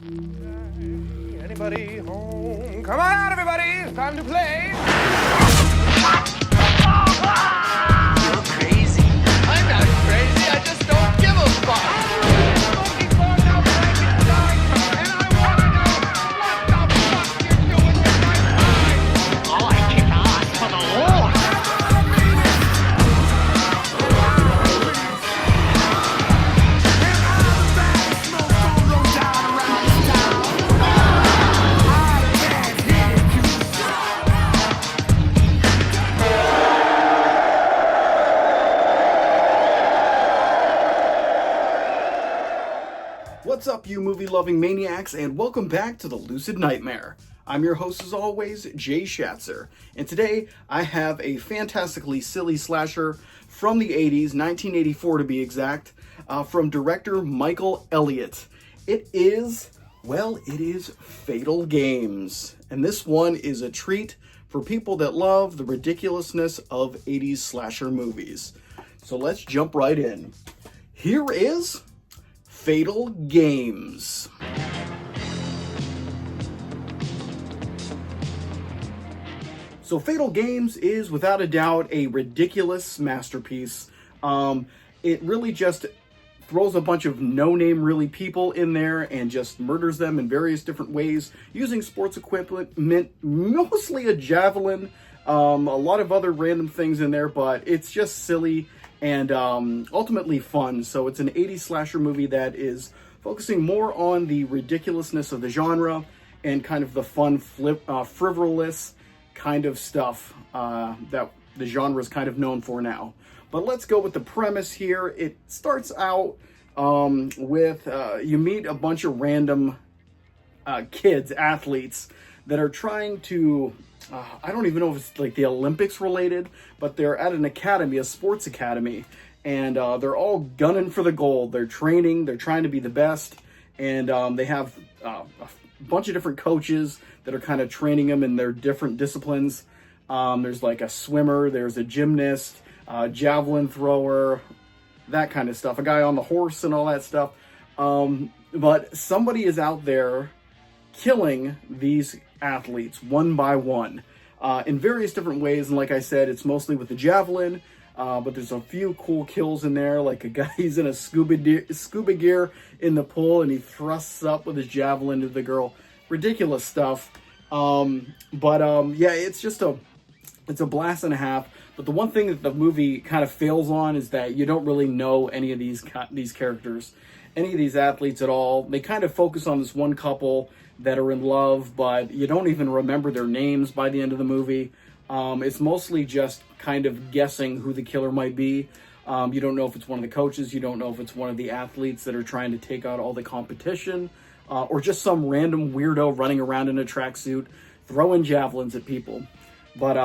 Anybody home? Come on out, everybody! It's time to play! You're crazy. I'm not crazy, I just don't give a fuck! Smoking bars out like it's time, and I wanna know what the fuck you're doing with my time! Oh, I kick ass for the Lord. What's up, you movie-loving maniacs, and welcome back to the Lucid Nightmare. I'm your host, as always, Jay Schatzer, and today I have a fantastically silly slasher from the 80s, 1984 to be exact, from director Michael Elliott. It is Fatal Games, and this one is a treat for people that love the ridiculousness of 80s slasher movies. So let's jump right in. Here is Fatal Games. So Fatal Games is without a doubt a ridiculous masterpiece. It really just throws a bunch of no-name really people in there and just murders them in various different ways using sports equipment, mostly a javelin, a lot of other random things in there, but it's just silly and ultimately fun. So it's an 80s slasher movie that is focusing more on the ridiculousness of the genre and kind of the fun, frivolous kind of stuff that the genre is kind of known for now. But let's go with the premise here. It starts out with you meet a bunch of random kids, athletes, that are trying to I don't even know if it's like the Olympics related, but they're at an academy, a sports academy, and they're all gunning for the gold. They're training, they're trying to be the best, and they have a bunch of different coaches that are kind of training them in their different disciplines. There's like a swimmer, there's a gymnast, javelin thrower, that kind of stuff, a guy on the horse and all that stuff. But somebody is out there killing these athletes one by one in various different ways, and like I said, it's mostly with the javelin, but there's a few cool kills in there, like a guy, he's in a scuba gear in the pool and he thrusts up with his javelin to the girl. Ridiculous stuff. Yeah, it's a blast and a half. But the one thing that the movie kind of fails on is that you don't really know any of these characters, any of these athletes at all. They kind of focus on this one couple that are in love, but you don't even remember their names by the end of the movie. It's mostly just kind of guessing who the killer might be. You don't know if it's one of the coaches. You don't know if it's one of the athletes that are trying to take out all the competition, or just some random weirdo running around in a tracksuit throwing javelins at people. But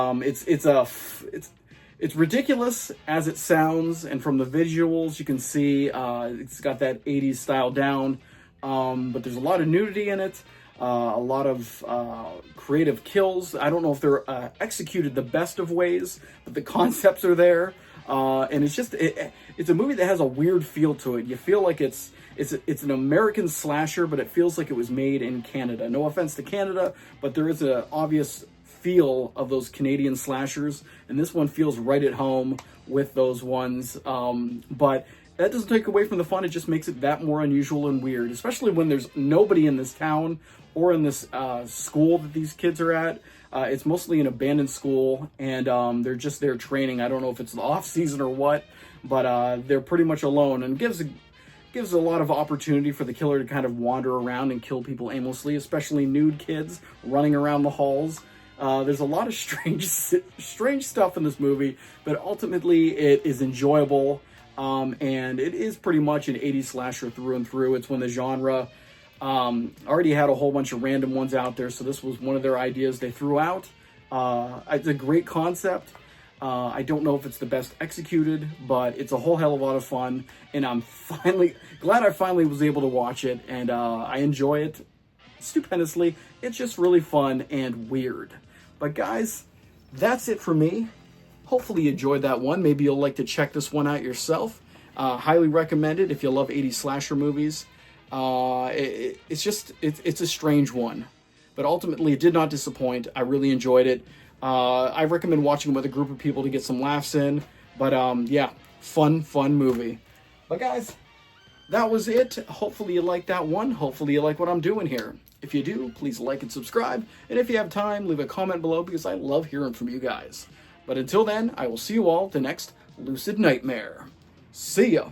it's ridiculous as it sounds, and from the visuals you can see it's got that 80s style down. But there's a lot of nudity in it, a lot of creative kills. I don't know if they're executed the best of ways, but the concepts are there. And it's just it's a movie that has a weird feel to it. You feel like it's an American slasher, but it feels like it was made in Canada. No offense to Canada, but there is an obvious feel of those Canadian slashers, and this one feels right at home with those ones. But that doesn't take away from the fun. It just makes it that more unusual and weird, especially when there's nobody in this town or in this school that these kids are at. It's mostly an abandoned school, and they're just there training. I don't know if it's the off season or what, but they're pretty much alone, and gives a lot of opportunity for the killer to kind of wander around and kill people aimlessly, especially nude kids running around the halls. There's a lot of strange stuff in this movie, but ultimately it is enjoyable, and it is pretty much an 80s slasher through and through. It's when the genre already had a whole bunch of random ones out there, so this was one of their ideas they threw out. It's a great concept. I don't know if it's the best executed, but it's a whole hell of a lot of fun, and I'm glad I finally was able to watch it, and I enjoy it stupendously. It's just really fun and weird. But guys, that's it for me. Hopefully you enjoyed that one. Maybe you'll like to check this one out yourself. Highly recommend it if you love 80s slasher movies. It's a strange one, but ultimately it did not disappoint. I really enjoyed it. I recommend watching it with a group of people to get some laughs in. But yeah, fun movie. But guys, that was it. Hopefully you liked that one. Hopefully you like what I'm doing here. If you do, please like and subscribe. And if you have time, leave a comment below because I love hearing from you guys. But until then, I will see you all at the next Lucid Nightmare. See ya!